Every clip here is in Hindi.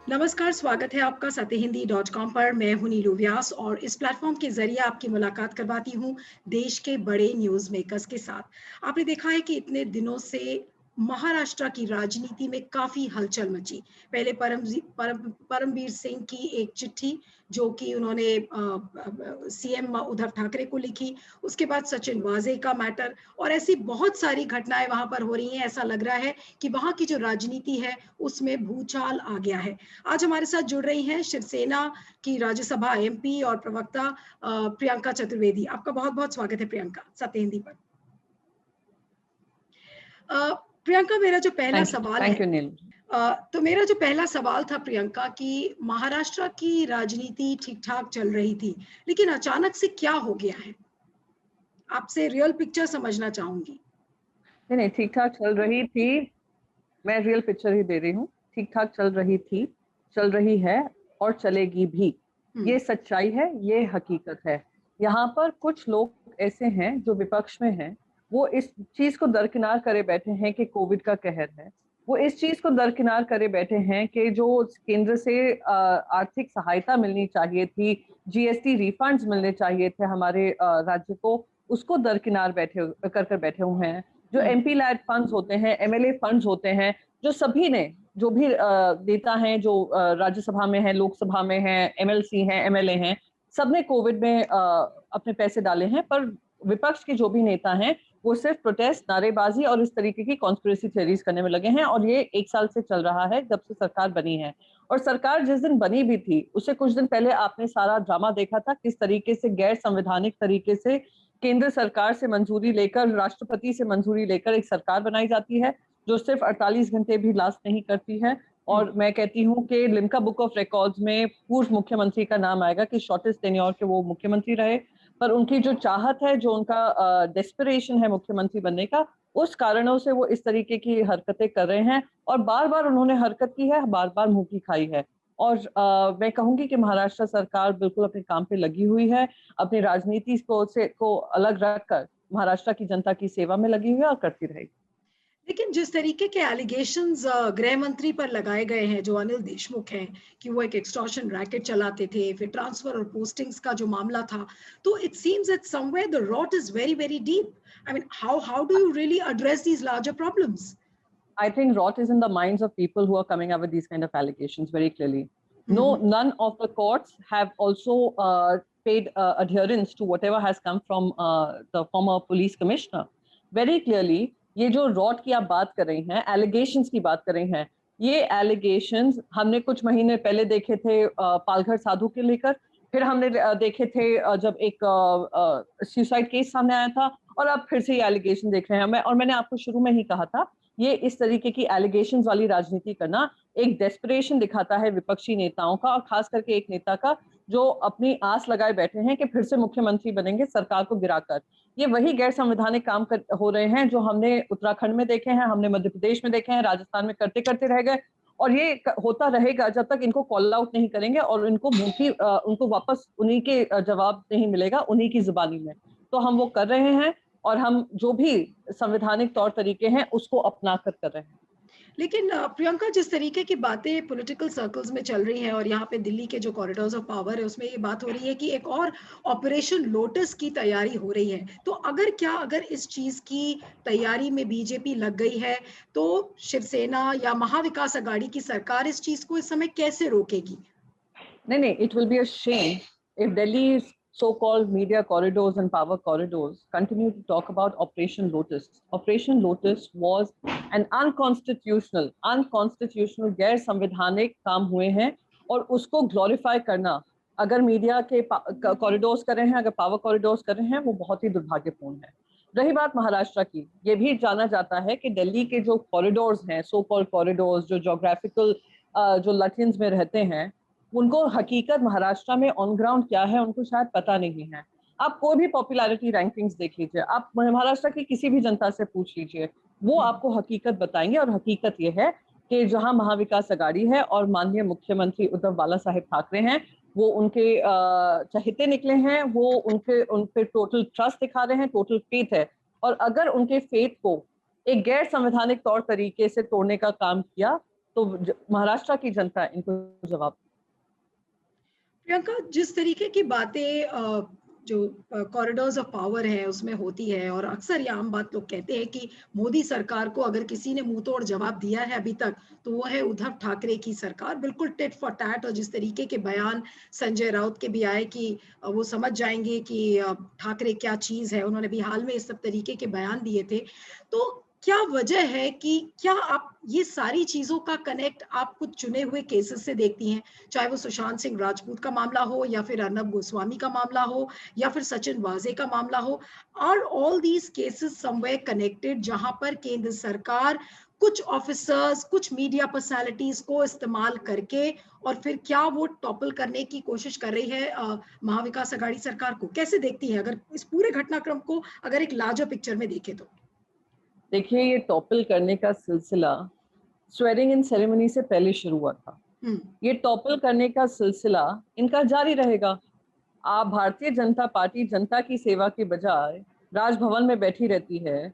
नमस्कार, स्वागत है आपका सत्यहिंदी.com पर। मैं हूं नीलू व्यास और इस प्लेटफॉर्म के जरिए आपकी मुलाकात करवाती हूं देश के बड़े न्यूज़ मेकर्स के साथ। आपने देखा है कि इतने दिनों से महाराष्ट्र की राजनीति में काफ़ी हलचल मची। पहले परमवीर सिंह की एक चिट्ठी जो कि उन्होंने सीएम उद्धव ठाकरे को लिखी, उसके बाद सचिन वाजे का मैटर और ऐसी बहुत सारी घटनाएँ वहाँ पर हो रही हैं। ऐसा लग रहा है कि वहाँ की जो राजनीति है, उसमें भूचाल आ गया है। आज हमारे साथ जुड़ रही हैं शिवसेना की राज्यसभा एमपी और प्रवक्ता प्रियंका चतुर्वेदी। आपका बहुत-बहुत स्वागत है प्रियंका, सत्य हिंदी पर। प्रियंका, मेरा जो पहला सवाल है थैंक यू नील। तो मेरा जो पहला सवाल था प्रियंका कि महाराष्ट्र की राजनीति ठीक-ठाक चल रही थी, लेकिन अचानक से क्या हो गया है? आपसे रियल पिक्चर समझना चाहूँगी। नहीं, ठीक-ठाक चल रही थी। मैं रियल पिक्चर ही दे रही हूँ। ठीक-ठाक चल रही थी, चल रही है और चलेगी भी। हुँ, ये सच्चाई है, ये हकीकत है। यहाँ पर कुछ लोग ऐसे हैं जो विपक्ष में हैं, वो इस चीज़ को दरकिनार करे बैठे हैं कि कोविड का कहर है। वो इस चीज़ को दरकिनार करे बैठे हैं कि जो केंद्र से आर्थिक सहायता मिलनी चाहिए थी, जीएसटी रिफंड्स मिलने चाहिए थे हमारे राज्य को, उसको दरकिनार कर बैठे हुए हैं। जो हुँ, एमपी लैड फंड्स होते हैं, एमएलए फंड्स होते हैं, जो सभी ने जो भी नेता हैं जो राज्यसभा में हैं, लोकसभा में हैं, एमएलसी हैं, एमएलए हैं, सबने कोविड में अपने पैसे डाले हैं। पर विपक्ष के जो भी नेता हैं, वो सिर्फ प्रोटेस्ट, नारेबाजी और इस तरीके की कॉन्स्पिरेसी थ्योरीज करने में लगे हैं और ये 1 साल से चल रहा है जब से सरकार बनी है। और सरकार जिस दिन बनी भी थी, उससे कुछ दिन पहले आपने सारा ड्रामा देखा था, किस तरीके से गैर संवैधानिक तरीके से केंद्र सरकार से मंजूरी लेकर, राष्ट्रपति से मंजूरी लेकर एक सरकार बनाई जाती है, जो सिर्फ 48 घंटे भी लास्ट नहीं करती है। हुँ। और मैं कहती हूँ कि लिम्का बुक ऑफ रिकॉर्ड्स में पूर्व मुख्यमंत्री का नाम आएगा कि शॉर्टेस्ट टेन्योर के वो मुख्यमंत्री रहे। पर उनकी जो चाहत है, जो उनका डेस्परेशन है मुख्यमंत्री बनने का, उस कारणों से वो इस तरीके की हरकतें कर रहे हैं और बार-बार उन्होंने हरकत की है, बार-बार मुँह की खाई है। और मैं कहूँगी कि महाराष्ट्र सरकार बिल्कुल अपने काम पे लगी हुई है, अपनी राजनीति को अलग रखकर महाराष्ट्र की जनता की सेवा में लगी हुई है और करती रहेगी। लेकिन जिस तरीके के एलिगेशंस गृह मंत्री पर लगाए गए हैं, जो अनिल देशमुख हैं, कि वो एक एक्सटॉर्शन रैकेट चलाते थे, फिर ट्रांसफर और पोस्टिंग्स का जो मामला था, तो it seems that somewhere the rot is very, very deep. I mean, how do you really address these larger problems? I think rot is in the minds of people who are coming up with these kind of allegations very clearly. No, Mhm. none of the courts have also paid adherence to whatever has come from the former police commissioner. Very clearly, ये जो rot की आप बात कर रही हैं, allegations की बात कर रही हैं, ये allegations हमने कुछ महीने पहले देखे थे पालघर साधु के लेकर, फिर हमने देखे थे जब एक सुसाइड केस सामने आया था और अब फिर से ये एलिगेशन देख रहे हैं। मैंने आपको शुरू में ही कहा था ये इस तरीके की एलिगेशंस वाली राजनीति करना एक डेस्परेशन दिखाता है विपक्षी नेताओं का और खास करके एक नेता का जो अपनी आस लगाए बैठे हैं कि फिर से मुख्यमंत्री बनेंगे सरकार को गिराकर। ये वही गैर संवैधानिक काम हो रहे हैं जो हमने उत्तराखंड में देखे हैं, हमने मध्य प्रदेश में देखे हैं, राजस्थान में करते करते रह गए और ये होता रहेगा जब तक इनको कॉल आउट नहीं करेंगे और उनको वापस उन्हीं के जवाब नहीं मिलेगा उन्हीं की जुबानी में। तो हम वो कर रहे हैं और हम जो भी संवैधानिक तौर तरीके हैं उसको अपना कर रहे हैं। लेकिन प्रियंका, जिस तरीके की बातें पॉलिटिकल सर्कल्स में चल रही हैं और यहाँ पे दिल्ली के जो कॉरिडोर्स ऑफ पावर है उसमें ये बात हो रही है कि एक और ऑपरेशन लोटस की तैयारी हो रही है। तो अगर इस चीज़ की तैयारी में बीजेपी लग गई है, तो शिवसेना या महाविकास अघाड़ी की सरकार इस चीज़ को इस समय कैसे रोकेगी? नहीं, it will be a shame if Delhi's so-called media corridors and power corridors continue to talk about Operation Lotus. Operation Lotus was an unconstitutional गैर संवैधानिक काम हुए हैं और उसको ग्लोरीफाई करना अगर मीडिया के कॉरिडोर्स कर रहे हैं, अगर पावर कॉरिडोर्स कर रहे हैं, वो बहुत ही दुर्भाग्यपूर्ण है। रही बात महाराष्ट्र की, ये भी जाना जाता है कि दिल्ली के जो कॉरिडोर्स हैं, सो कॉल्ड कॉरिडोर्स जो ज्योग्राफिकल जो लटिन्स में रहते हैं, उनको हकीकत महाराष्ट्र में ऑन ग्राउंड क्या है उनको शायद पता नहीं है। आप कोई भी पॉपुलैरिटी रैंकिंग्स देख लीजिए, आप महाराष्ट्र की किसी भी जनता से पूछ लीजिए, वो आपको हकीकत बताएंगे और हकीकत ये है कि जहां महाविकास अघाड़ी है और माननीय मुख्यमंत्री उद्धव बाला साहेब ठाकरे हैं, वो उनके चहेते निकले हैं, वो उन पे टोटल ट्रस्ट दिखा रहे हैं, टोटल फेथ है। और अगर उनके फेथ को एक गैर संवैधानिक तौर तरीके से तोड़ने का काम किया तो महाराष्ट्र की जनता इनको जवाब। प्रियंका, जिस तरीके की बातें जो कॉरिडोर्स ऑफ पावर है उसमें होती है, और अक्सर ये आम बात लोग कहते हैं कि मोदी सरकार को अगर किसी ने मुंह तोड़ जवाब दिया है अभी तक, तो वो है उद्धव ठाकरे की सरकार। बिल्कुल टिट फॉर टैट, और जिस तरीके के बयान संजय राउत के भी आए कि वो समझ जाएंगे कि ठाकरे क्या चीज है, उन्होंने भी हाल में इस सब तरीके के बयान दिए थे। तो क्या वजह है कि क्या आप ये सारी चीजों का कनेक्ट आप कुछ चुने हुए केसेस से देखती हैं, चाहे वो सुशांत सिंह राजपूत का मामला हो, या फिर अर्नब गोस्वामी का मामला हो, या फिर सचिन वाजे का मामला हो? Are all these cases somewhere connected, जहां पर केंद्र सरकार कुछ ऑफिसर्स, कुछ मीडिया पर्सनालिटीज को इस्तेमाल करके और फिर क्या वो टॉपल करने की कोशिश कर रही है महाविकास अघाड़ी सरकार को? कैसे देखती है अगर इस पूरे घटनाक्रम को अगर एक लार्जर पिक्चर में देखें तो? देखिए, ये टॉपल करने का सिलसिला स्वेरिंग इन सेरेमनी से पहले शुरू हुआ था। ये टॉपल करने का सिलसिला इनका जारी रहेगा। आप भारतीय जनता पार्टी जनता की सेवा के बजाय राजभवन में बैठी रहती है।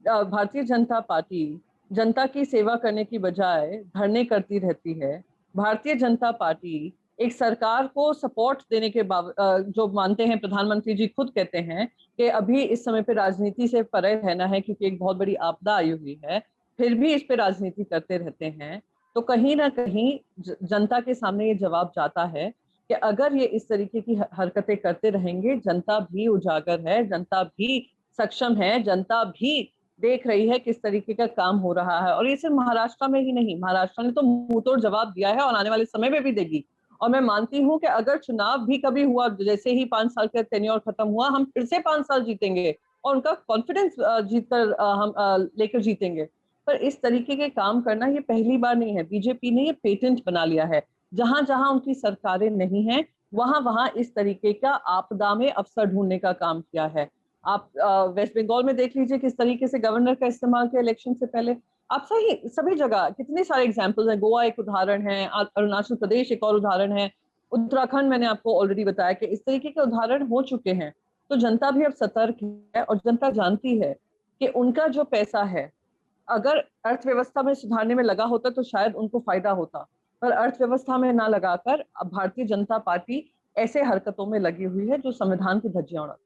भारतीय जनता पार्टी जनता की सेवा करने की बजाय धरने करती रहती है। भारतीय जनता पार्टी एक सरकार को सपोर्ट देने के जो मानते हैं, प्रधानमंत्री जी खुद कहते हैं कि अभी इस समय पे राजनीति से परे रहना है क्योंकि एक बहुत बड़ी आपदा आई हुई है, फिर भी इस पे राजनीति करते रहते हैं। तो कहीं ना कहीं जनता के सामने ये जवाब जाता है कि अगर ये इस तरीके की हरकतें करते रहेंगे, जनता भी उजागर है, जनता भी सक्षम है, जनता भी देख रही है किस तरीके का काम हो रहा है। और ये सिर्फ महाराष्ट्र में ही नहीं, महाराष्ट्र ने तो मुंहतोड़ जवाब दिया है और आने वाले समय में भी देगी। और मैं मानती हूँ कि अगर चुनाव भी कभी हुआ, जैसे ही 5 साल का टेन्योर खत्म हुआ, हम फिर से 5 साल जीतेंगे और उनका कॉन्फिडेंस जीतकर हम लेकर जीतेंगे। पर इस तरीके के काम करना ये पहली बार नहीं है। बीजेपी ने ये पेटेंट बना लिया है। जहां जहां उनकी सरकारें नहीं हैं, वहां वहां इस तरीके का आपदा में अवसर ढूंढने का काम किया है। आप वेस्ट बंगाल में देख लीजिए किस तरीके से गवर्नर का इस्तेमाल किया इलेक्शन से पहले। आप सभी जगह कितने सारे एग्जाम्पल्स हैं। गोवा एक उदाहरण है, अरुणाचल प्रदेश एक और उदाहरण है, उत्तराखंड मैंने आपको ऑलरेडी बताया कि इस तरीके के उदाहरण हो चुके हैं। तो जनता भी अब सतर्क है और जनता जानती है कि उनका जो पैसा है, अगर अर्थव्यवस्था में सुधारने में लगा होता तो शायद उनको फायदा होता, पर अर्थव्यवस्था में ना लगाकर अब भारतीय जनता पार्टी ऐसे हरकतों में लगी हुई है जो संविधान की धज्जियां उड़ा।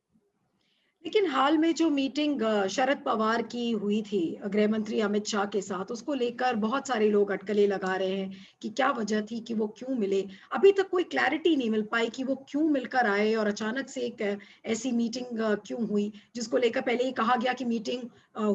लेकिन हाल में जो मीटिंग शरद पवार की हुई थी गृह मंत्री अमित शाह के साथ, उसको लेकर बहुत सारे लोग अटकलें लगा रहे हैं कि क्या वजह थी, कि वो क्यों मिले। अभी तक कोई क्लैरिटी नहीं मिल पाई कि वो क्यों मिलकर आए और अचानक से एक ऐसी मीटिंग क्यों हुई, जिसको लेकर पहले ही कहा गया कि मीटिंग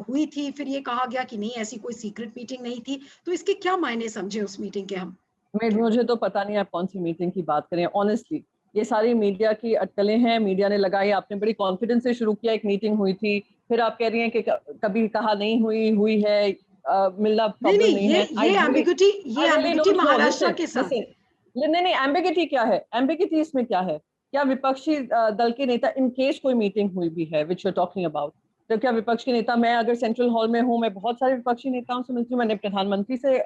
हुई थी, फिर ये कहा गया कि नहीं, ऐसी कोई सीक्रेट मीटिंग नहीं थी। तो इसके क्या मायने समझे उस मीटिंग के हम? मुझे तो पता नहीं आप कौन सी मीटिंग की बात करें ऑनेस्टली। ये सारी मीडिया की अटकलें हैं, मीडिया ने लगाई। आपने बड़ी कॉन्फिडेंस से शुरू किया, एक मीटिंग हुई थी, फिर आप कह रही हैं कि कभी कहा नहीं हुई, हुई है, मिलना नहीं प्रॉब्लम नहीं, नहीं ये है। ये एम्बिग्यूटी, ये I really ambiguity don't know. Maharashtra listen के साथ लिसन है। नहीं नहीं, एम्बिगिटी क्या है? एम्बिगिटी इसमें क्या है? क्या विपक्षी दल के नेता, इन केस कोई मीटिंग हुई भी है which you are talking about, तो क्या विपक्ष के नेता, मैं अगर सेंट्रल हॉल में हूँ, मैं बहुत सारे विपक्षी नेताओं से मिलती हूँ, मैंने प्रधानमंत्री से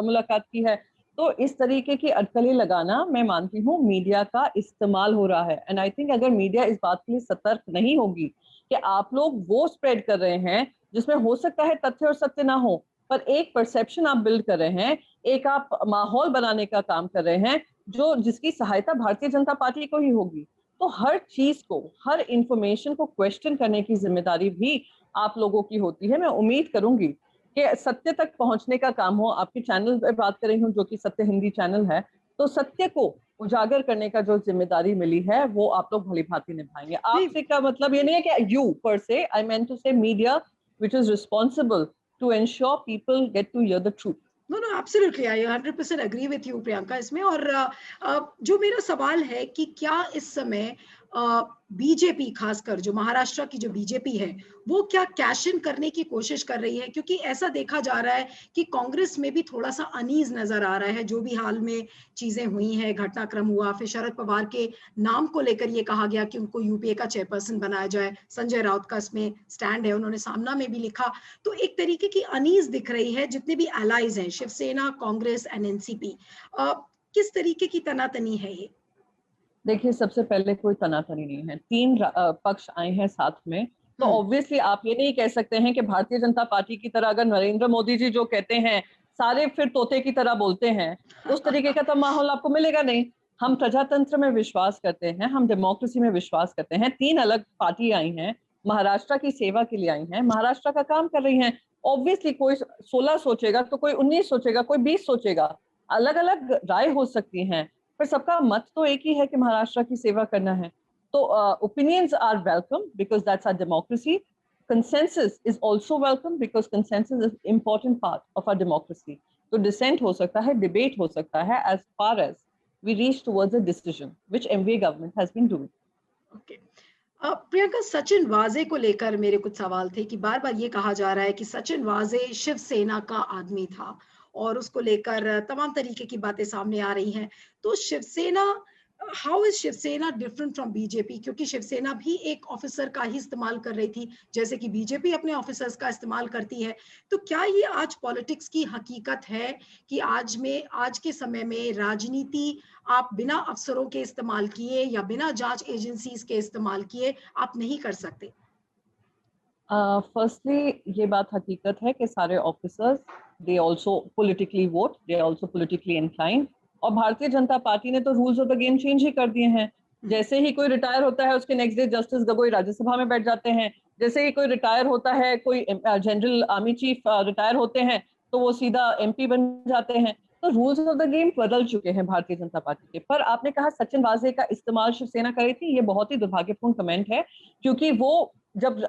मुलाकात की है। तो इस तरीके की अटकलें लगाना, मैं मानती हूँ मीडिया का इस्तेमाल हो रहा है। एंड आई थिंक अगर मीडिया इस बात के लिए सतर्क नहीं होगी कि आप लोग वो स्प्रेड कर रहे हैं जिसमें हो सकता है तथ्य और सत्य ना हो, पर एक परसेप्शन आप बिल्ड कर रहे हैं, एक आप माहौल बनाने का काम कर रहे हैं जो जिसकी सहायता भारतीय जनता पार्टी को ही होगी। तो हर चीज को, हर इंफॉर्मेशन को क्वेश्चन करने की जिम्मेदारी भी आप लोगों की होती है। मैं उम्मीद करूंगी कि सत्य तक पहुंचने का काम हो। आपके चैनल पर बात कर रही हूँ जो कि सत्य हिंदी चैनल है, तो सत्य को उजागर करने का जो जिम्मेदारी मिली है वो आप लोग भली भांति निभाएंगे। नहीं, आपसे का मतलब ये नहीं है कि यू पर से, आई मेंट टू से media which is responsible to ensure people get to hear the truth. No no, absolutely, I 100% agree with you Priyanka इसमें। और जो मेरा सवाल है कि क्या इस समय बीजेपी, खासकर जो महाराष्ट्र की जो बीजेपी है, वो क्या कैश इन करने की कोशिश कर रही है? क्योंकि ऐसा देखा जा रहा है कि कांग्रेस में भी थोड़ा सा अनीज नजर आ रहा है, जो भी हाल में चीजें हुई हैं, घटनाक्रम हुआ, फिर शरद पवार के नाम को लेकर ये कहा गया कि उनको यूपीए का चेयरपर्सन बनाया जाए, संजय राउत का इसमें स्टैंड है, उन्होंने सामना में भी लिखा। तो एक तरीके की अनीज दिख रही है, जितने भी एलाइज हैं, शिवसेना, कांग्रेस एंड एनसीपी, किस तरीके की तनातनी है ये? देखिए, सबसे पहले कोई तनातनी नहीं है। 3 पक्ष आए हैं साथ में, तो ऑब्वियसली आप ये नहीं कह सकते हैं कि भारतीय जनता पार्टी की तरह, अगर नरेंद्र मोदी जी जो कहते हैं सारे फिर तोते की तरह बोलते हैं, उस तरीके का तो माहौल आपको मिलेगा नहीं। हम प्रजातंत्र में विश्वास करते हैं, हम डेमोक्रेसी में विश्वास करते हैं। 3 अलग पार्टी आई हैं, महाराष्ट्र की सेवा के लिए आई हैं, महाराष्ट्र का काम कर रही हैं। ऑब्वियसली कोई 16 सोचेगा तो कोई 19 सोचेगा, कोई 20 सोचेगा, अलग अलग राय हो सकती हैं, पर सबका मत तो एक ही है कि महाराष्ट्र की सेवा करना है। तो opinions are welcome because that's our democracy. Consensus is also welcome because consensus is important part of our democracy. तो डिसेंट हो सकता है, डिबेट हो सकता है, as far as we reach towards a decision which MVA government has been doing. Okay. Priyanka, Sachin वाजे को लेकर मेरे कुछ सवाल थे कि बार बार ये कहा जा रहा है कि सचिन वाजे शिवसेना का आदमी था और उसको लेकर तमाम तरीके की बातें सामने आ रही हैं। तो Shivsena, how is Shivsena different from BJP? क्योंकि शिवसेना भी एक ऑफिसर का ही इस्तेमाल कर रही थी, जैसे कि बीजेपी अपने ऑफिसर्स का इस्तेमाल करती है। तो क्या ये आज पॉलिटिक्स की हकीकत है कि आज के समय में राजनीति आप बिना अफसरों के इस्तेमाल किए या बिना जांच एजेंसीज के इस्तेमाल किए आप नहीं कर सकते? फर्स्टली ये बात हकीकत है कि सारे officers they also politically vote, they also politically inclined. और भारतीय जनता पार्टी ने तो rules of the game change ही कर दिए हैं। जैसे ही कोई रिटायर होता है उसके next day justice Gogoi Rajya Sabha में बैठ जाते हैं। जैसे ही कोई रिटायर होता है, कोई जनरल आर्मी चीफ रिटायर होते हैं तो वो सीधा एमपी बन जाते हैं। तो रूल्स ऑफ द गेम बदल चुके हैं भारतीय जनता पार्टी के। पर आपने कहा सचिन वाजे का इस्तेमाल शिवसेना कर रही थी, ये बहुत ही दुर्भाग्यपूर्ण कमेंट है, क्योंकि वो जब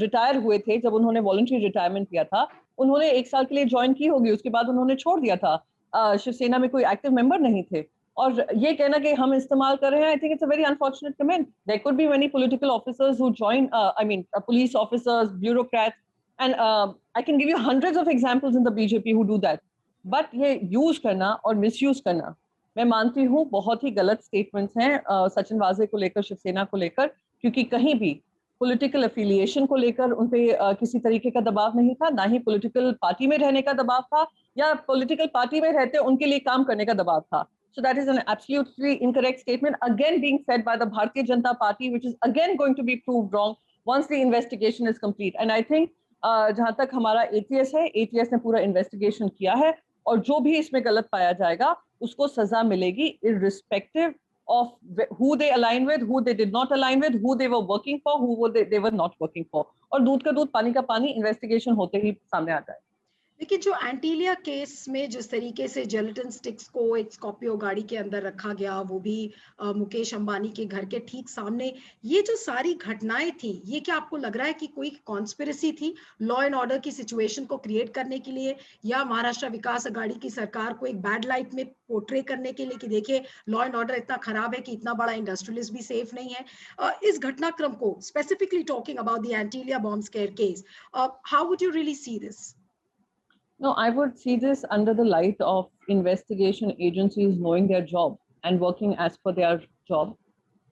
रिटायर हुए थे, जब उन्होंने वॉलंटरी रिटायरमेंट किया था, उन्होंने 1 साल के लिए ज्वाइन की होगी, उसके बाद उन्होंने छोड़ दिया था। शिवसेना में कोई एक्टिव मेंबर नहीं थे। और ये कहना कि हम इस्तेमाल कर रहे हैं, I think it's a very unfortunate comment. There could be many political officers who join, I mean police officers, bureaucrats, and I can give you hundreds of examples in the BJP who do that. But ये यूज करना और मिसयूज करना, मैं मानती हूँ बहुत ही गलत स्टेटमेंट्स हैं सचिन वाजे को लेकर, शिवसेना को लेकर, क्योंकि कहीं भी पॉलिटिकल एफिलिएशन को लेकर उन पे किसी तरीके का दबाव नहीं था, ना ही पॉलिटिकल पार्टी में रहने का दबाव था, या पॉलिटिकल पार्टी में रहते उनके लिए काम करने का दबाव था। So that is an absolutely incorrect statement again being said by the Bharatiya Janata Party, which is again going to be proved wrong once the investigation is complete. And I think जहां तक हमारा ATS है, ATS ने पूरा इन्वेस्टिगेशन किया है और जो भी इसमें गलत पाया जाएगा उसको सजा मिलेगी, irrespective of who they align with, who they did not align with, who they were working for, who they were not working for. और दूध का दूध पानी का पानी इन्वेस्टिगेशन होते ही सामने आ जाए। लेकिन जो एंटीलिया केस में जिस तरीके से जेलेटिन स्टिक्स को एक स्कॉर्पियो गाड़ी के अंदर रखा गया, वो भी मुकेश अंबानी के घर के ठीक सामने, ये जो सारी घटनाएं थी, ये क्या आपको लग रहा है कि कोई कॉन्स्पिरेसी थी लॉ एंड ऑर्डर की सिचुएशन को क्रिएट करने के लिए, या महाराष्ट्र विकास अघाड़ी की सरकार को एक बैड लाइट में पोर्ट्रे करने के लिए कि देखिए लॉ एंड ऑर्डर इतना खराब है कि इतना बड़ा इंडस्ट्रियलिस्ट भी सेफ नहीं है? इस घटनाक्रम को, specifically talking about the Antilia bomb square case, how would you really see this? No, I would see this under the light of investigation agencies knowing their job and working as per their job.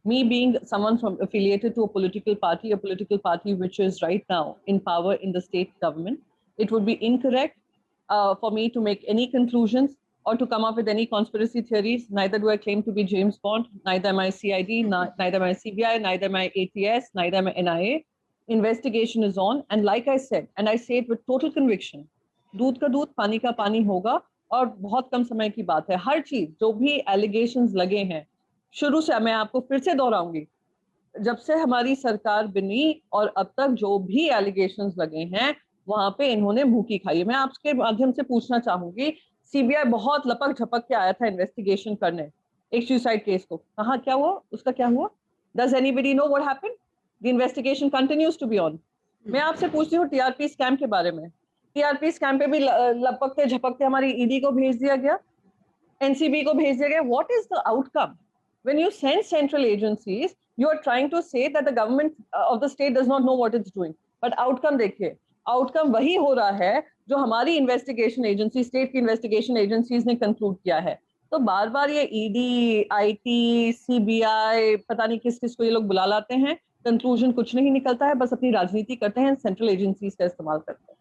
Me being someone from affiliated to a political party which is right now in power in the state government, it would be incorrect for me to make any conclusions or to come up with any conspiracy theories. Neither do I claim to be James Bond, neither am I CID, neither am I CBI, neither am I ATS, neither am I NIA. Investigation is on, and like I said, and I say it with total conviction, दूध का दूध पानी का पानी होगा और बहुत कम समय की बात है। हर चीज जो भी एलिगेशंस लगे हैं, शुरू से, मैं आपको फिर से दोहराऊंगी, जब से हमारी सरकार बनी और अब तक जो भी एलिगेशंस लगे हैं वहां पे इन्होंने मुंह की खाई है। मैं आपके माध्यम से पूछना चाहूंगी, सीबीआई बहुत लपक झपक के आया था इन्वेस्टिगेशन करने एक सुसाइड केस को, कहाँ क्या हुआ, उसका क्या हुआ? Does anybody know what happened? The investigation continues to be on. मैं आपसे पूछती हूँ टीआरपी स्कैम के बारे में, टीआरपी स्कैम पे भी लपकते झपकते हमारी ईडी को भेज दिया गया, एनसीबी को भेज दिया गया। What is the outcome? When you send central agencies, you are trying to say that the government of the state does not know what it's doing, but outcome देखिए, आउटकम वही हो रहा है जो हमारी इन्वेस्टिगेशन एजेंसी, स्टेट की इन्वेस्टिगेशन एजेंसीज ने कंक्लूड किया है। तो बार बार ये ईडी, आईटी, सीबीआई, पता नहीं किस किस को ये लोग बुला लाते हैं, कंक्लूजन कुछ नहीं निकलता है, बस अपनी राजनीति करते हैं, सेंट्रल एजेंसीज का इस्तेमाल करते हैं।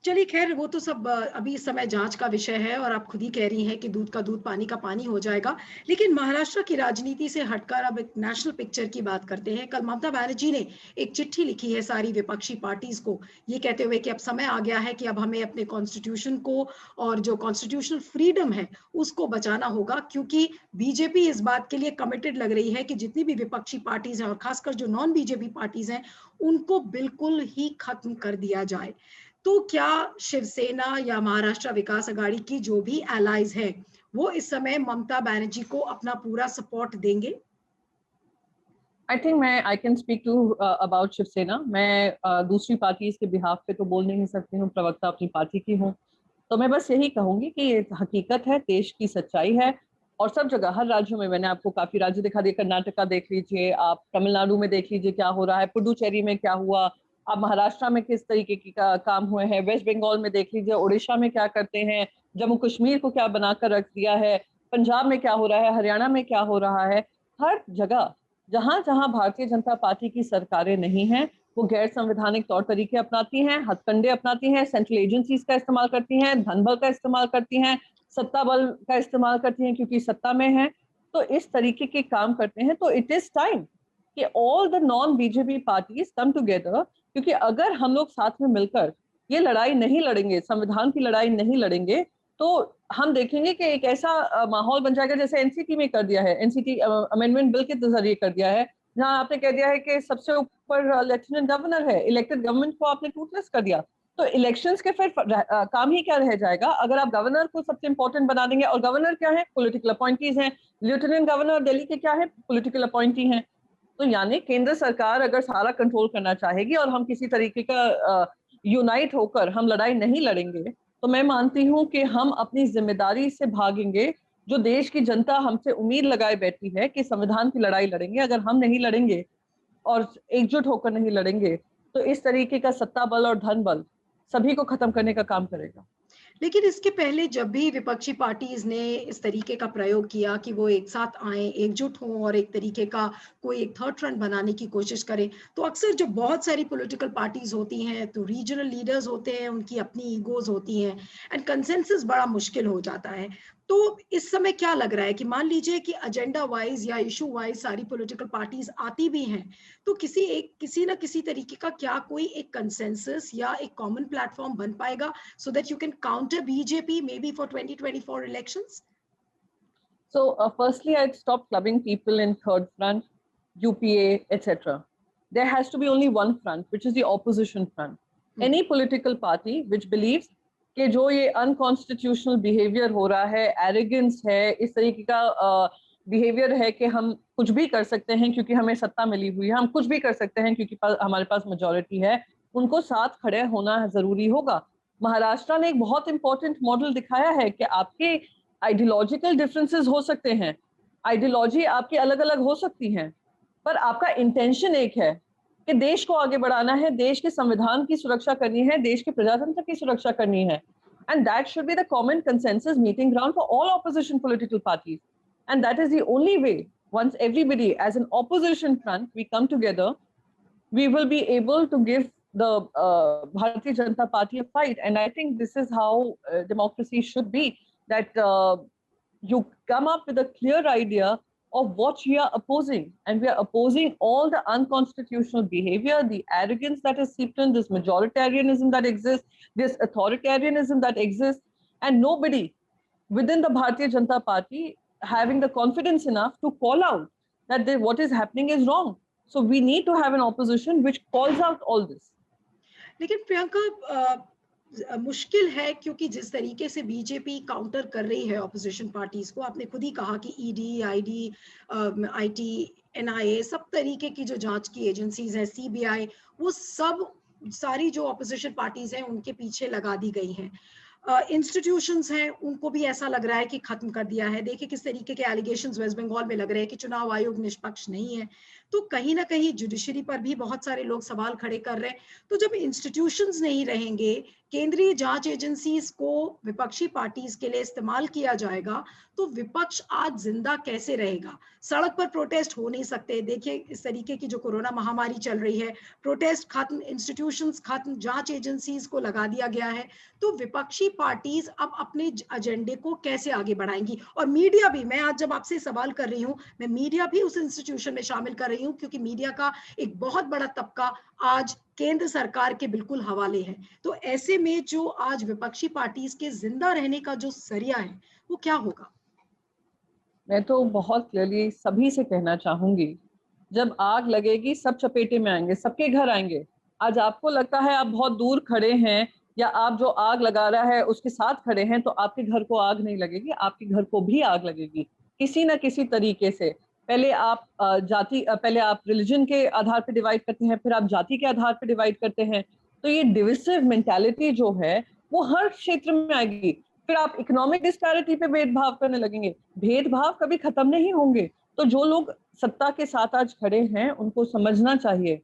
चलिए खैर वो तो सब अभी इस समय जांच का विषय है और आप खुद ही कह रही हैं कि दूध का दूध पानी का पानी हो जाएगा। लेकिन महाराष्ट्र की राजनीति से हटकर अब एक नेशनल पिक्चर की बात करते हैं। कल ममता बनर्जी ने एक चिट्ठी लिखी है सारी विपक्षी पार्टीज को, ये कहते हुए कि अब समय आ गया है कि अब हमें अपने कॉन्स्टिट्यूशन को और जो कॉन्स्टिट्यूशनल फ्रीडम है उसको बचाना होगा, क्योंकि बीजेपी इस बात के लिए कमिटेड लग रही है कि जितनी भी विपक्षी पार्टीज हैं और खासकर जो नॉन बीजेपी पार्टीज हैं उनको बिल्कुल ही खत्म कर दिया जाए। तो क्या शिवसेना या महाराष्ट्र विकास आघाड़ी की जो भी एलाइज है वो इस समय ममता बनर्जी को अपना पूरा सपोर्ट देंगे? आई थिंक मैं I can speak to about Shivsena. मैं दूसरी पार्टीज के बिहाफ पे तो बोल नहीं सकती हूँ, प्रवक्ता अपनी पार्टी की हूँ। तो मैं बस यही कहूंगी कि ये हकीकत है, देश की सच्चाई है। और सब जगह, हर राज्यों में, मैंने आपको काफी राज्य दिखा दिए। कर्नाटका देख लीजिए, आप तमिलनाडु में देख लीजिए क्या हो रहा है, पुडुचेरी में क्या हुआ, आप महाराष्ट्र में किस तरीके की काम हुए हैं, वेस्ट बंगाल में देख लीजिए, उड़ीसा में क्या करते हैं, जम्मू कश्मीर को क्या बनाकर रख दिया है, पंजाब में क्या हो रहा है, हरियाणा में क्या हो रहा है। हर जगह जहां जहां भारतीय जनता पार्टी की सरकारें नहीं हैं, वो गैर संवैधानिक तौर तरीके अपनाती हैं, हथकंडे अपनाती हैं, सेंट्रल एजेंसीज का इस्तेमाल करती हैं, धन बल का इस्तेमाल करती हैं, सत्ता बल का इस्तेमाल करती हैं क्योंकि सत्ता में है। तो इस तरीके के काम करते हैं। तो इट इज टाइम कि all the non BJP parties come together, क्योंकि अगर हम लोग साथ में मिलकर ये लड़ाई नहीं लड़ेंगे, संविधान की लड़ाई नहीं लड़ेंगे, तो हम देखेंगे कि एक ऐसा माहौल बन जाएगा जैसे एनसीटी में कर दिया है, एनसीटी अमेंडमेंट बिल के जरिए कर दिया है, जहां आपने कह दिया है कि सबसे ऊपर लेफ्टिनेंट गवर्नर है, इलेक्टेड गवर्नमेंट को आपने टूटलेस कर दिया। तो इलेक्शंस के फिर काम ही क्या रह जाएगा अगर आप गवर्नर को सबसे इंपॉर्टेंट बना देंगे। और गवर्नर क्या है? पॉलिटिकल अपॉइंटीज हैं। लेफ्टिनेंट गवर्नर दिल्ली के क्या है? पॉलिटिकल अपॉइंटी हैं। तो यानी केंद्र सरकार अगर सारा कंट्रोल करना चाहेगी और हम किसी तरीके का यूनाइट होकर हम लड़ाई नहीं लड़ेंगे, तो मैं मानती हूं कि हम अपनी जिम्मेदारी से भागेंगे। जो देश की जनता हमसे उम्मीद लगाए बैठी है कि संविधान की लड़ाई लड़ेंगे, अगर हम नहीं लड़ेंगे और एकजुट होकर नहीं लड़ेंगे, तो इस तरीके का सत्ता बल और धन बल सभी को खत्म करने का काम करेगा। लेकिन इसके पहले जब भी विपक्षी पार्टीज ने इस तरीके का प्रयोग किया कि वो एक साथ आए, एकजुट हों और एक तरीके का कोई एक थर्ड फ्रंट बनाने की कोशिश करें, तो अक्सर जो बहुत सारी पॉलिटिकल पार्टीज होती हैं तो रीजनल लीडर्स होते हैं, उनकी अपनी ईगोज होती हैं एंड कंसेंसस बड़ा मुश्किल हो जाता है। तो इस समय क्या लग रहा है कि मान लीजिए कि एजेंडा वाइज या इशू वाइज सारी पॉलिटिकल पार्टीज आती भी हैं, तो किसी ना किसी तरीके का क्या कोई एक कंसेंसस या एक कॉमन प्लेटफॉर्म बन पाएगा so that you can counter BJP maybe for 2024 elections? So, firstly, I'd stop clubbing people in third front, UPA, etc. There has to be only one front, which is the opposition front. Any political party which believes कि जो ये अनकॉन्स्टिट्यूशनल बिहेवियर हो रहा है, एरोगेंस है, इस तरीके का बिहेवियर है कि हम कुछ भी कर सकते हैं क्योंकि हमें सत्ता मिली हुई है, हम कुछ भी कर सकते हैं क्योंकि हमारे पास मेजॉरिटी है, उनको साथ खड़े होना जरूरी होगा। महाराष्ट्र ने एक बहुत इंपॉर्टेंट मॉडल दिखाया है कि आपके आइडियोलॉजिकल डिफरेंसेस हो सकते हैं, आइडियोलॉजी आपकी अलग अलग हो सकती हैं, पर आपका इंटेंशन एक है कि देश को आगे बढ़ाना है, देश के संविधान की सुरक्षा करनी है, देश के प्रजातंत्र की सुरक्षा करनी है। And that should be the common consensus meeting ground for all opposition political parties. And that is the only way, once everybody as an opposition front, we come together, we will be able to give the Bharatiya Janata Party a fight. And I think this is how democracy should be, that you come up with a clear idea of what we are opposing. And we are opposing all the unconstitutional behavior, the arrogance that is seeped in, this majoritarianism that exists, this authoritarianism that exists, and nobody within the Bharatiya Janata Party having the confidence enough to call out that what is happening is wrong. So we need to have an opposition which calls out all this. लेकिन प्रियंका मुश्किल है क्योंकि जिस तरीके से बीजेपी काउंटर कर रही है ऑपोजिशन पार्टीज को, आपने खुद ही कहा कि ईडी, आईडी, आईटी, एनआईए, सब तरीके की जो जांच की एजेंसीज हैं, सीबीआई, वो सब सारी जो ऑपोजिशन पार्टीज हैं उनके पीछे लगा दी गई हैं। इंस्टीट्यूशंस हैं उनको भी ऐसा लग रहा है कि खत्म कर दिया है। देखिए किस तरीके के एलिगेशंस वेस्ट बंगाल में लग रहे हैं कि चुनाव आयोग निष्पक्ष नहीं है। तो कहीं ना कहीं जुडिशरी पर भी बहुत सारे लोग सवाल खड़े कर रहे हैं। तो जब इंस्टीट्यूशंस नहीं रहेंगे, केंद्रीय जांच एजेंसीज को विपक्षी पार्टीज के लिए इस्तेमाल किया जाएगा, तो विपक्ष आज जिंदा कैसे रहेगा? सड़क पर प्रोटेस्ट हो नहीं सकते। देखिए इस तरीके की जो कोरोना महामारी चल रही है, प्रोटेस्ट खत्म, इंस्टीट्यूशंस खत्म, जांच एजेंसीज को लगा दिया गया है। तो विपक्षी पार्टीज अब अपने एजेंडे को कैसे आगे बढ़ाएंगी? और मीडिया भी, मैं आज जब आपसे सवाल कर रही हूँ, मैं मीडिया भी उस इंस्टीट्यूशन में शामिल कर रही हूँ, क्योंकि मीडिया का एक बहुत बड़ा तबका आज केंद्र सरकार के बिल्कुल हवाले है। तो ऐसे में जो आज विपक्षी पार्टीज के जिंदा रहने का जो जरिया है, वो क्या होगा? मैं तो बहुत क्लियरली सभी से कहना चाहूंगी, जब आग लगेगी सब चपेटे में आएंगे, सबके घर आएंगे। आज आपको लगता है आप बहुत दूर खड़े हैं या आप जो आग लगा रहा है उसके साथ खड़े हैं, तो आपके घर को आग नहीं लगेगी, आपके घर को भी आग लगेगी किसी ना किसी तरीके से। पहले आप पहले आप रिलीजन के आधार पर डिवाइड करते हैं, फिर आप जाति के आधार पर डिवाइड करते हैं। तो ये डिविसिव मेंटालिटी जो है वो हर क्षेत्र में आएगी। फिर आप इकोनॉमिक डिस्पैरिटी पे भेदभाव करने लगेंगे। भेदभाव कभी खत्म नहीं होंगे। तो जो लोग सत्ता के साथ आज खड़े हैं उनको समझना चाहिए,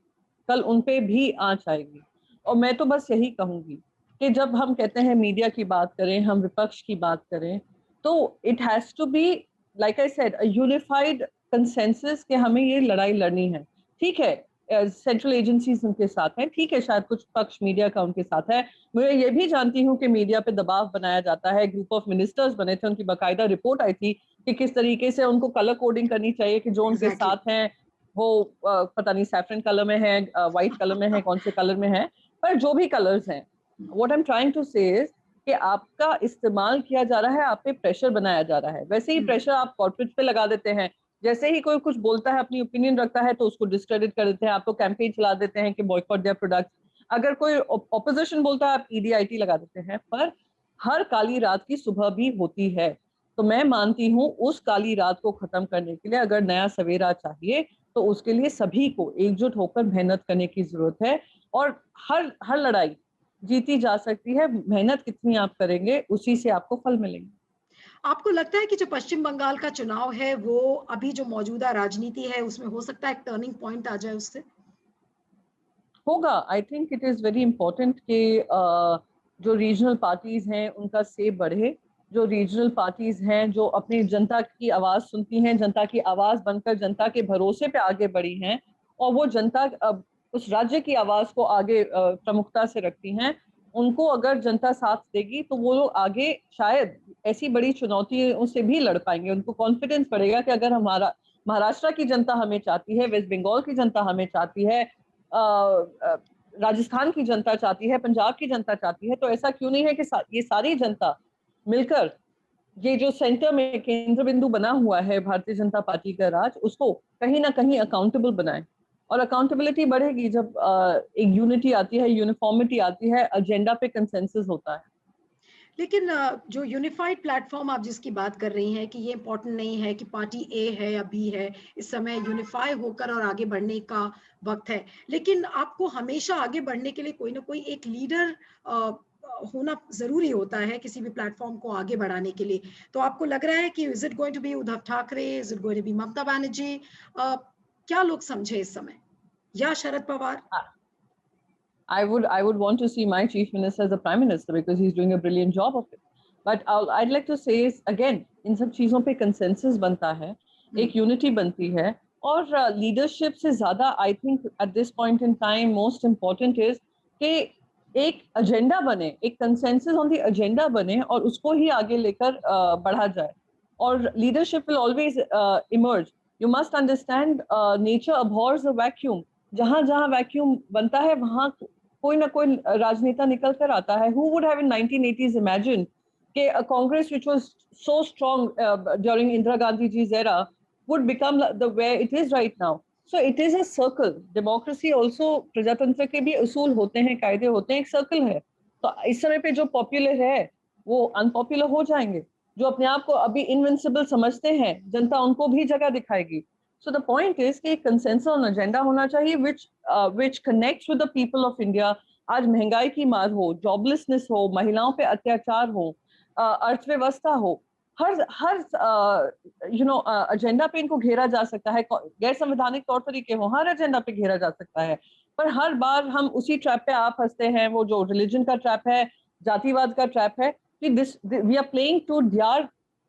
कल उन पे भी आंच आएगी। और मैं तो बस यही कहूंगी कि जब हम कहते हैं मीडिया की बात करें, हम विपक्ष की बात करें, तो it has to be, like I said, a unified consensus कि हमें ये लड़ाई लड़नी है। ठीक है, सेंट्रल एजेंसीज उनके साथ हैं, ठीक है, शायद कुछ पक्ष मीडिया का उनके साथ है। मैं ये भी जानती हूँ कि मीडिया पे दबाव बनाया जाता है। ग्रुप ऑफ मिनिस्टर्स बने थे, उनकी बाकायदा रिपोर्ट आई थी कि किस तरीके से उनको कलर कोडिंग करनी चाहिए कि जो उनके एग्जैक्टली। साथ हैं वो पता नहीं सैफरन कलर में है, व्हाइट कलर में है, कौन से कलर में है, पर जो भी कलर्स हैं, what I am trying to say is कि आपका इस्तेमाल किया जा रहा है, आप पे प्रेशर बनाया जा रहा है। वैसे ही प्रेशर आप कॉर्पोरेट पे लगा देते हैं। जैसे ही कोई कुछ बोलता है, अपनी ओपिनियन रखता है, तो उसको डिस्क्रेडिट कर देते हैं, आप तो कैंपेन चला देते हैं कि बॉयकॉट देयर प्रोडक्ट्स। अगर कोई ऑपोजिशन बोलता है, आप ईडीआईटी लगा देते हैं। पर हर काली रात की सुबह भी होती है। तो मैं मानती हूँ उस काली रात को खत्म करने के लिए अगर नया सवेरा चाहिए, तो उसके लिए सभी को एकजुट होकर मेहनत करने की जरूरत है। और हर हर लड़ाई जीती जा सकती है। मेहनत कितनी आप करेंगे उसी से आपको फल मिलेंगे। आपको लगता है कि जो पश्चिम बंगाल का चुनाव है, वो अभी जो मौजूदा राजनीति है उसमें हो सकता है एक टर्निंग पॉइंट आ जाए उससे? होगा। I think it is very important कि जो रीजनल पार्टीज हैं उनका से बढ़े। जो रीजनल पार्टीज हैं जो अपनी जनता की आवाज सुनती हैं, जनता की आवाज बनकर जनता के भरोसे पे आगे बढ़ी हैं, और वो जनता उस राज्य की आवाज को आगे प्रमुखता से रखती हैं, उनको अगर जनता साथ देगी तो वो लोग आगे शायद ऐसी बड़ी चुनौतियों से भी लड़ पाएंगे। उनको कॉन्फिडेंस बढ़ेगा कि अगर हमारा महाराष्ट्र की जनता हमें चाहती है, वेस्ट बंगाल की जनता हमें चाहती है, राजस्थान की जनता चाहती है, पंजाब की जनता चाहती है, तो ऐसा क्यों नहीं है कि ये सारी जनता मिलकर ये जो सेंटर में केंद्र बिंदु बना हुआ है भारतीय जनता पार्टी का राज, उसको कहीं ना कहीं अकाउंटेबल बनाए। और अकाउंटेबिलिटी बढ़ेगी जब एक यूनिटी आती है, यूनिफॉर्मिटी आती है, एजेंडा पे कंसेंसस होता है। लेकिन जो यूनिफाइड प्लेटफॉर्म आप जिसकी बात कर रही हैं कि ये इम्पोर्टेंट नहीं है कि पार्टी ए है या बी है, इस समय यूनिफाई होकर और आगे बढ़ने का वक्त है। लेकिन आपको हमेशा आगे बढ़ने के लिए कोई ना कोई एक लीडर होना जरूरी होता है किसी भी प्लेटफॉर्म को आगे बढ़ाने के लिए। तो आपको लग रहा है कि is it going to be Uddhav Thackeray, is it going to be Mamata Banerjee? क्या लोग समझे इस समय, या Sharad Pawar? I would want to see my chief minister as the prime minister because he's doing a brilliant job of it. But I'd like to say is again, इन सब चीजों पे consensus बनता है, एक unity बनती है, और leadership से ज़्यादा I think at this point in time most important is कि एक agenda बने, एक consensus on the agenda बने और उसको ही आगे लेकर बढ़ा जाए। और leadership will always emerge. You must understand nature abhors a vacuum. जहां जहां वैक्यूम बनता है वहां कोई ना कोई राजनेता निकल कर आता है। Who would have in 1980s imagined कि a Congress which was so strong during Indira Gandhi ji's era would become the way it is right now. So it is a circle. Democracy also, प्रजातंत्र के भी उसूल होते हैं, कायदे होते हैं, एक सर्कल है। तो इस समय पे जो पॉपुलर है वो अनपॉपुलर हो जाएंगे, जो अपने आप को अभी इनविंसिबल समझते हैं जनता उनको भी जगह दिखाएगी। So the point is कि consensus on agenda होना चाहिए which connects with the people of India. आज महंगाई की मार हो, जॉबलेसनेस हो, महिलाओं पे अत्याचार हो, अर्थव्यवस्था हो, हर हर एजेंडा पे इनको घेरा जा सकता है, गैर संवैधानिक तौर तरीके हो, हर एजेंडा पे घेरा जा सकता है। पर हर बार हम उसी ट्रैप पे आप फंसते हैं, वो जो रिलीजन का ट्रैप है, जातिवाद का ट्रैप है, कि this we are playing to their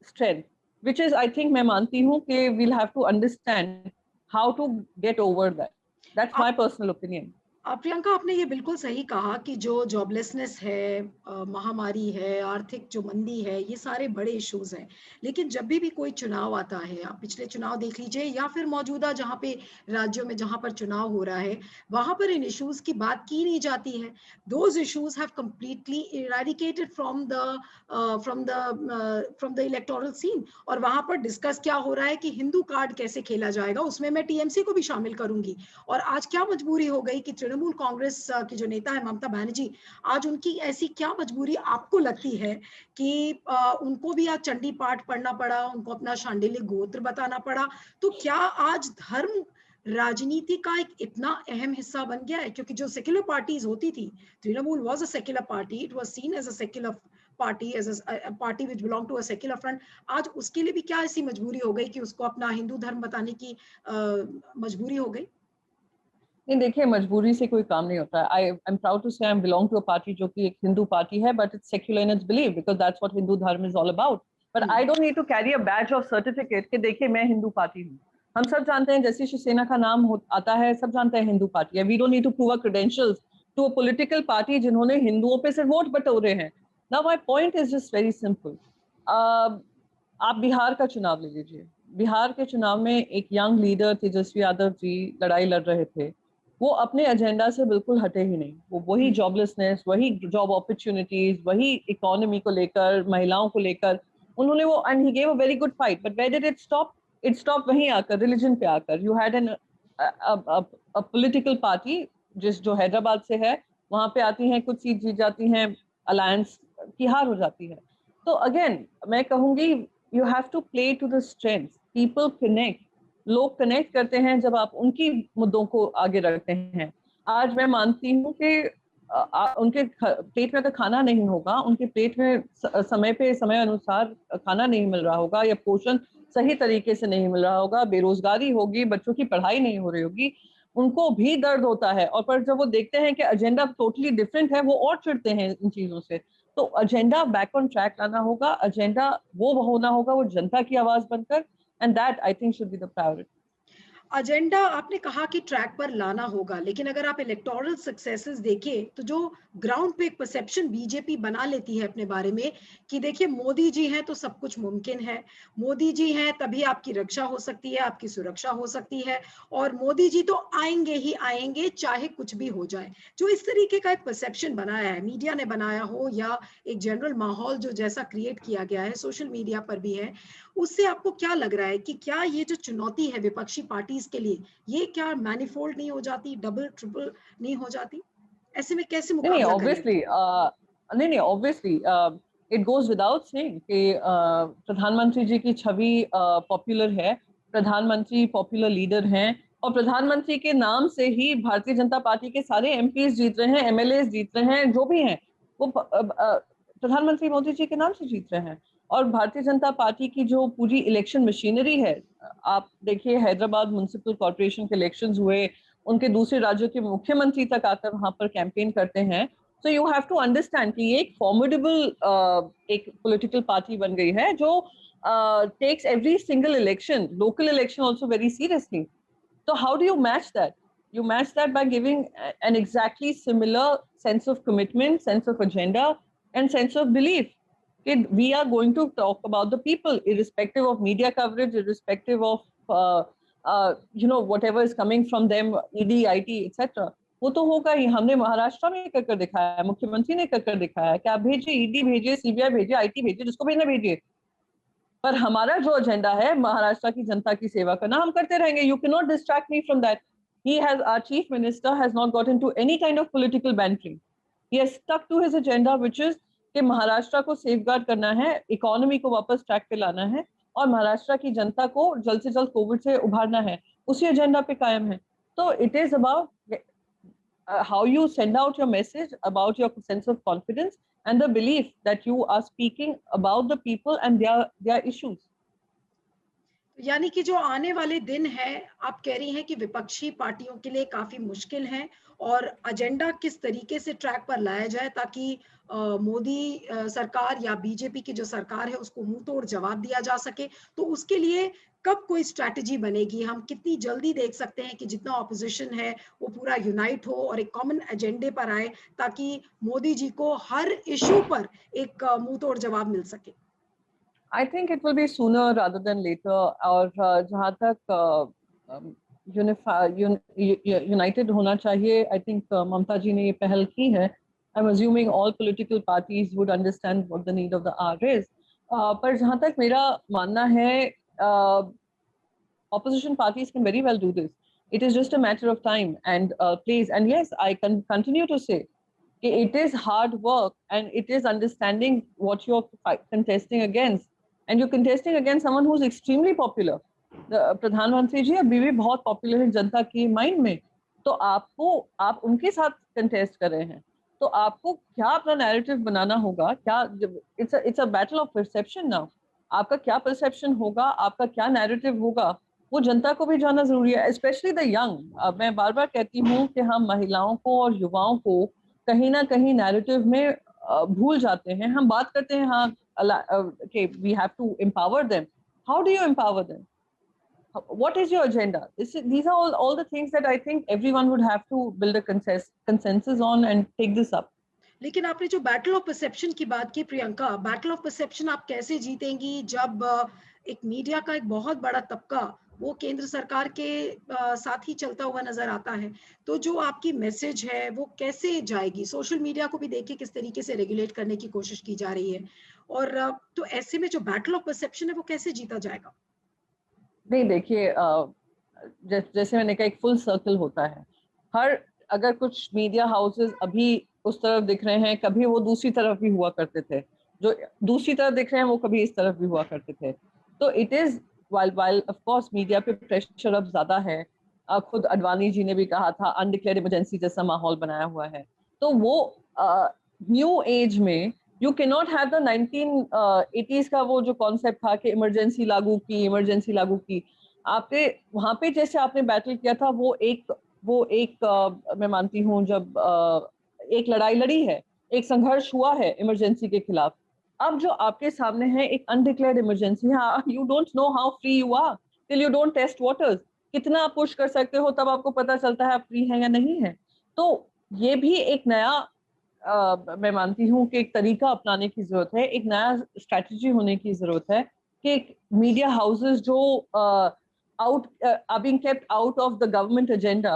strength, which is I think, मैं मानती हूँ कि we'll have to understand how to get over that. That's my personal opinion. Priyanka, आपने ये बिल्कुल सही कहा कि जो जॉबलेसनेस है, महामारी है, आर्थिक जो मंदी है, ये सारे बड़े इश्यूज हैं। लेकिन जब भी कोई चुनाव आता है, आप पिछले चुनाव देख लीजिए या फिर मौजूदा जहाँ पे राज्यों में जहाँ पर चुनाव हो रहा है, वहाँ पर इन इश्यूज की बात की नहीं जाती है। Those issues have completely eradicated from the electoral scene. और वहाँ पर डिस्कस क्या हो रहा है कि हिंदू कार्ड कैसे खेला जाएगा, उसमें मैं टीएमसी को भी शामिल करूंगी। और आज क्या मजबूरी हो गई कि तृणमूल कांग्रेस की जो नेता है ममता बनर्जी, आज उनकी ऐसी क्या मजबूरी आपको लगती है कि उनको भी आज चंडी पाठ पढ़ना पड़ा, उनको अपना शांडिल्य गोत्र बताना पड़ा? तो क्या आज धर्म राजनीति का एक इतना अहम हिस्सा बन गया है? क्योंकि जो सेक्युलर पार्टीज होती थी, Trinamool was a secular party, it was seen as a secular party, as a party which belong to a secular front. आज उसके लिए भी क्या ऐसी मजबूरी हो गई कि उसको अपना हिंदू धर्म बताने की मजबूरी हो गई? नहीं, देखिए, मजबूरी से कोई काम नहीं होता है। I am proud to say I am belong to a party जो कि एक हिंदू पार्टी है, but it's secular in its belief, because that's what Hindu dharma is all about. But I don't need to carry a badge of certificate कि देखिए मैं हिंदू पार्टी हूँ। हम सब जानते हैं, जैसे शिवसेना का नाम आता है, सब जानते हैं हिंदू पार्टी है। We don't need to prove a credentials to a political party जिन्होंने हिंदुओं पे सिर्फ वोट बटोरे हैं। Now my point is just very simple. आप बिहार का चुनाव ले लीजिए। बिहार के चुनाव में एक यंग लीडर तेजस्वी यादव जी लड़ाई लड़ रहे थे। वो अपने एजेंडा से बिल्कुल हटे ही नहीं। वो वही जॉबलेसनेस, वही जॉब अपॉर्चुनिटीज, वही इकोनॉमी को लेकर, महिलाओं को लेकर उन्होंने वो, and he gave a very good fight. But where did it stop? It stop वहीं आकर, रिलीजन पे आकर। You had an political party जिस जो हैदराबाद से है, वहां पे आती हैं, कुछ सीट जीत जाती हैं, अलायंस की हार हो जाती है। तो अगेन मैं कहूंगी, you have to play to the strength. People connect, लोग कनेक्ट करते हैं जब आप उनकी मुद्दों को आगे रखते हैं। आज मैं मानती हूँ कि उनके प्लेट में तो खाना नहीं होगा, उनके प्लेट में समय पे समय अनुसार खाना नहीं मिल रहा होगा, या पोषण सही तरीके से नहीं मिल रहा होगा, बेरोजगारी होगी, बच्चों की पढ़ाई नहीं हो रही होगी, उनको भी दर्द होता है। और पर जब वो देखते हैं कि एजेंडा टोटली डिफरेंट है, वो और चिढ़ते हैं इन चीजों से। तो एजेंडा बैक ऑन ट्रैक लाना होगा, एजेंडा वो होना होगा, वो जनता की आवाज बनकर, and that I think should be the priority. Agenda आपने कहा कि ट्रैक पर लाना होगा, लेकिन अगर आप इलेक्टोरल सक्सेसेस देखें तो जो ग्राउंड पे एक परसेप्शन बीजेपी बना लेती है अपने बारे में कि देखिए मोदी जी हैं तो सब कुछ मुमकिन है, मोदी जी हैं तभी आपकी रक्षा हो सकती है, आपकी सुरक्षा हो सकती है, और मोदी जी तो आएंगे ही आएंगे चाहे कुछ भी हो जाए। जो इस तरीके का एक परसेप्शन बनाया है, मीडिया ने बनाया हो या एक जनरल माहौल जो जैसा क्रिएट किया गया है सोशल मीडिया पर भी है, उससे आपको क्या लग रहा है कि क्या ये जो चुनौती है विपक्षी पार्टीज के लिए, ये क्या मैनिफोल्ड नहीं हो जाती, डबल ट्रिपल नहीं हो जाती? ऐसे में कैसे नहीं नहीं, मुकाबला करें? ऑब्वियसली, नहीं नहीं, obviously it goes without saying कि प्रधानमंत्री जी की छवि पॉपुलर है, प्रधानमंत्री पॉपुलर लीडर हैं, और प्रधानमंत्री के नाम से ही भारतीय जनता पार्टी के सारे एमपीज जीत रहे हैं, एमएलए जीत रहे हैं, जो भी हैं वो प्रधानमंत्री मोदी जी के नाम से जीत रहे हैं। और भारतीय जनता पार्टी की जो पूरी इलेक्शन मशीनरी है, आप देखिए हैदराबाद म्युनिसिपल कॉर्पोरेशन के इलेक्शंस हुए, उनके दूसरे राज्यों के मुख्यमंत्री तक आकर वहां पर कैंपेन करते हैं। So you have to understand कि ये एक फॉर्मिडेबल एक पॉलिटिकल पार्टी बन गई है, जो takes every single election, local election also very seriously. So how do you match that? You match that by giving an exactly similar sense of commitment, sense of agenda, and sense of belief. We are going to talk about the people, irrespective of media coverage, irrespective of whatever is coming from them, ED, IT, etc. वो तो होगा ही। हमने महाराष्ट्र में कर दिखाया है, मुख्यमंत्री ने कर दिखाया है कि आप भेजिए, ईडी भेजिए, सीबीआई भेजिए, आईटी भेजिए, जिसको भेजना भेजिए। पर हमारा जो एजेंडा है महाराष्ट्र की जनता की सेवा करना, हम करते रहेंगे। You can not distract me from that. He has, our chief minister has not got into any kind of political bantering. He has stuck to his agenda, which is कि महाराष्ट्र को सेफगार्ड करना है, इकोनॉमी को वापस ट्रैक पे लाना है, और महाराष्ट्र की जनता को जल्द से जल्द कोविड से उभारना है। उसी एजेंडा पे कायम है। तो it is about how you send out your message, about your sense of confidence, and the belief that you are speaking about the people and their issues. यानी कि जो आने वाले दिन है, आप कह रही हैं कि विपक्षी पार्टियों के लिए काफ़ी मुश्किल है और एजेंडा किस तरीके से ट्रैक पर लाया जाए ताकि मोदी सरकार या बीजेपी की जो सरकार है उसको मुँह तोड़ जवाब दिया जा सके। तो उसके लिए कब कोई स्ट्रैटेजी बनेगी? हम कितनी जल्दी देख सकते हैं कि जितना ऑपोज़िशन है वो पूरा यूनाइट हो और एक कॉमन एजेंडे पर आए ताकि मोदी जी को हर इश्यू पर एक मुँह तोड़ जवाब मिल सके? I think it will be sooner rather than later. और जहाँ तक यूनाइटेड होना चाहिए, I think ममता जी ने ये पहल की है. I'm assuming all political parties would understand what the need of the hour is. पर जहाँ तक मेरा मानना है, opposition parties can very well do this. It is just a matter of time and place. And yes, I can continue to say it is hard work and it is understanding what you're contesting against. And you're contesting against someone who's extremely popular. प्रधानमंत्री जी अभी भी बहुत पॉपुलर है जनता की माइंड में. तो आप उनके साथ कंटेस्ट कर रहे हैं, तो आपको क्या अपना नैरेटिव बनाना होगा, क्या it's a battle of perception now. आपका क्या परसेप्शन होगा, आपका क्या नैरेटिव होगा, वो जनता को भी जानना जरूरी है, स्पेशली द यंग. मैं बार बार कहती हूँ कि हम महिलाओं को और युवाओं को कहीं ना कहीं नैरेटिव में भूल जाते हैं. हम बात करते हैं हाँ कि we have to empower them. How do you empower them? What is your agenda? These are all the things that I think everyone would have to build a consensus on and take this up. लेकिन आपने जो बैटल ऑफ परसेप्शन की बात की प्रियंका, बैटल ऑफ परसेप्शन आप कैसे जीतेंगी जब एक मीडिया का एक बहुत बड़ा तबका वो केंद्र सरकार के साथ ही चलता हुआ नजर आता है, तो जो आपकी मैसेज है वो कैसे जाएगी? सोशल मीडिया को भी देखिए किस तरीके से रेगुलेट करने की कोशिश की जा रही है और तो ऐसे में जो बैटल ऑफ परसेप्शन है वो कैसे जीता जाएगा? नहीं देखिए, जैसे मैंने कहा, एक फुल सर्कल होता है. अगर कुछ मीडिया हाउसेस अभी उस तरफ दिख रहे हैं, कभी वो दूसरी तरफ भी हुआ करते थे. जो दूसरी तरफ दिख रहे हैं वो कभी इस तरफ भी हुआ करते थे. तो it is while of course media पे प्रेशर अब ज्यादा है. खुद अडवाणी जी ने भी कहा था अनडिक्लेयर्ड इमरजेंसी जैसा माहौल बनाया हुआ है. तो वो न्यू एज में you can not have the 1980s का वो जो कॉन्सेप्ट था कि इमरजेंसी लागू की. आपने वहां पे जैसे आपने बैटल किया था, वो एक मैं मानती हूँ जब एक लड़ाई लड़ी है, एक संघर्ष हुआ है इमरजेंसी के खिलाफ. अब जो आपके सामने है एक undeclared emergency, you don't know how free you are till you don't test waters. कितना आप पुश कर सकते हो तब आपको पता चलता है आप फ्री हैं या नहीं है. तो ये भी एक नया मैं मानती हूँ कि एक तरीका अपनाने की जरूरत है, एक नया स्ट्रैटेजी होने की जरूरत है कि मीडिया हाउसेस जो are being kept out of the government agenda,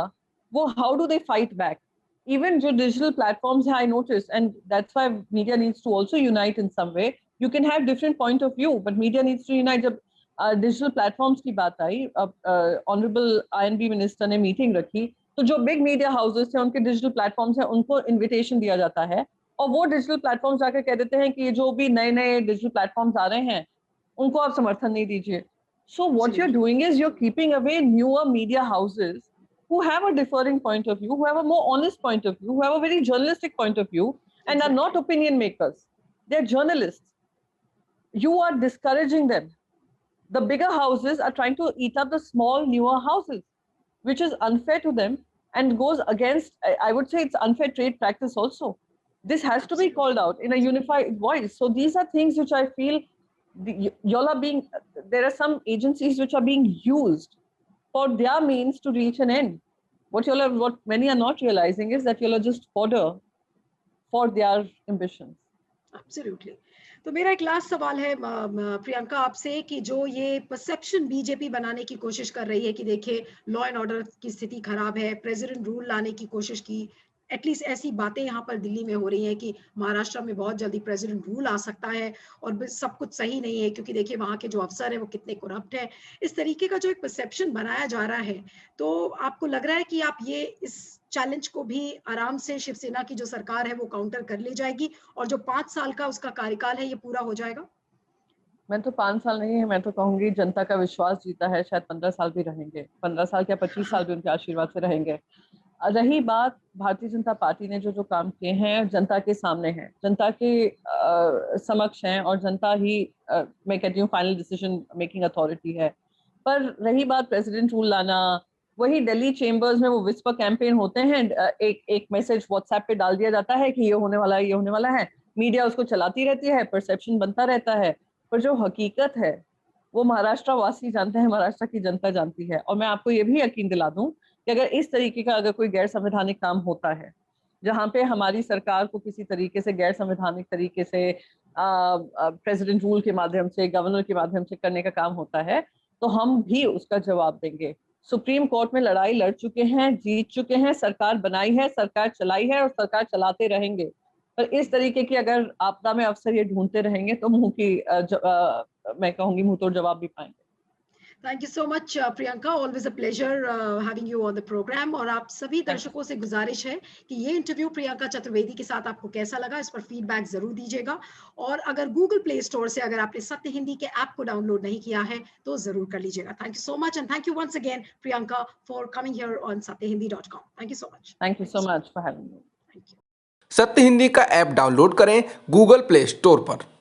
वो how do they fight back? Even जो digital platforms है, I noticed, and that's why media needs to also unite in some way. You can have different point of view, but media needs to unite. जब digital platforms की बात आई, honorable INB minister ने meeting रखी, तो जो बिग मीडिया हाउसेस थे उनके डिजिटल प्लेटफॉर्म्स हैं उनको इनविटेशन दिया जाता है और वो डिजिटल प्लेटफॉर्म्स जाकर कह देते हैं कि ये जो भी नए नए डिजिटल प्लेटफॉर्म्स आ रहे हैं उनको आप समर्थन नहीं दीजिए. So what you're doing is you're keeping away newer media houses who have a differing point of view, who have a more honest point of view, who have a very journalistic point of view and are not opinion makers. They're journalists. You are discouraging them. The bigger houses are trying to eat up the small, newer houses, which is unfair to them and goes against, I would say it's unfair trade practice also. This has to be called out in a unified voice. So these are things which I feel there are some agencies which are being used for their means to reach an end. What many are not realizing is that you're just fodder for their ambitions. Absolutely. तो मेरा एक लास्ट सवाल है प्रियंका आपसे कि जो ये परसेप्शन बीजेपी बनाने की कोशिश कर रही है कि देखिए लॉ एंड ऑर्डर की स्थिति खराब है, प्रेसिडेंट रूल लाने की कोशिश की, एटलीस्ट ऐसी बातें यहाँ पर दिल्ली में हो रही हैं कि महाराष्ट्र में बहुत जल्दी प्रेसिडेंट रूल आ सकता है और सब कुछ सही नहीं है क्योंकि देखिए वहाँ के जो अफसर हैं वो कितने करप्ट हैं. इस तरीके का जो एक परसेप्शन बनाया जा रहा है, तो आपको लग रहा है कि आप ये इस चैलेंज को भी आराम से शिवसेना की जो सरकार है वो काउंटर कर ले जाएगी और जो 5 साल का उसका कार्यकाल है ये पूरा हो जाएगा? मैं तो 5 साल नहीं है, मैं तो कहूंगी जनता का विश्वास जीता है, शायद 15 साल भी रहेंगे, 15 साल क्या 25 साल भी उनके आशीर्वाद से रहेंगे. रही बात भारतीय जनता पार्टी ने जो जो काम किए हैं जनता के सामने हैं, जनता के समक्ष हैं, और जनता ही मैं कहती हूँ फाइनल डिसीजन मेकिंग अथॉरिटी है। पर रही बात प्रेसिडेंट रूल लाना, वही दिल्ली चेंबर्स में वो विस्पर कैंपेन होते हैं, एक मैसेज व्हाट्सएप पे डाल दिया जाता है कि ये होने वाला है, ये होने वाला है, मीडिया उसको चलाती रहती है, परसेप्शन बनता रहता है, पर जो हकीकत है वो महाराष्ट्र वासी जानते हैं, महाराष्ट्र की जनता जानती है। और मैं आपको ये भी यकीन दिला दूं कि अगर इस तरीके का अगर कोई गैर संवैधानिक काम होता है, जहां पे हमारी सरकार को किसी तरीके से गैर संवैधानिक तरीके से प्रेसिडेंट रूल के माध्यम से, गवर्नर के माध्यम से करने का काम होता है, तो हम भी उसका जवाब देंगे। सुप्रीम कोर्ट में लड़ाई लड़ चुके हैं, जीत चुके हैं, सरकार बनाई है, सरकार चलाई है और सरकार चलाते रहेंगे। पर इस तरीके की अगर आपदा में अफसर ये ढूंढते रहेंगे तो मैं कहूंगी मुंह तोड़ जवाब भी पाएंगे। Thank you so much Priyanka, always a pleasure having you on the program. और आप सभी दर्शकों से गुजारिश है कि ये इंटरव्यू प्रियंका चतुर्वेदी के साथ आपको कैसा लगा, इस पर फीडबैक जरूर दीजिएगा। और अगर गूगल प्ले स्टोर से अगर आपने सत्य हिंदी के ऐप को डाउनलोड नहीं किया है तो जरूर कर लीजिएगा। Thank you so much and thank you once again Priyanka for coming here on satyahindi.com। Thank you so much. Thank you so much for having me. Thank you. Satya Hindi का ऐप डाउनलोड करें गूगल प्ले स्टोर पर।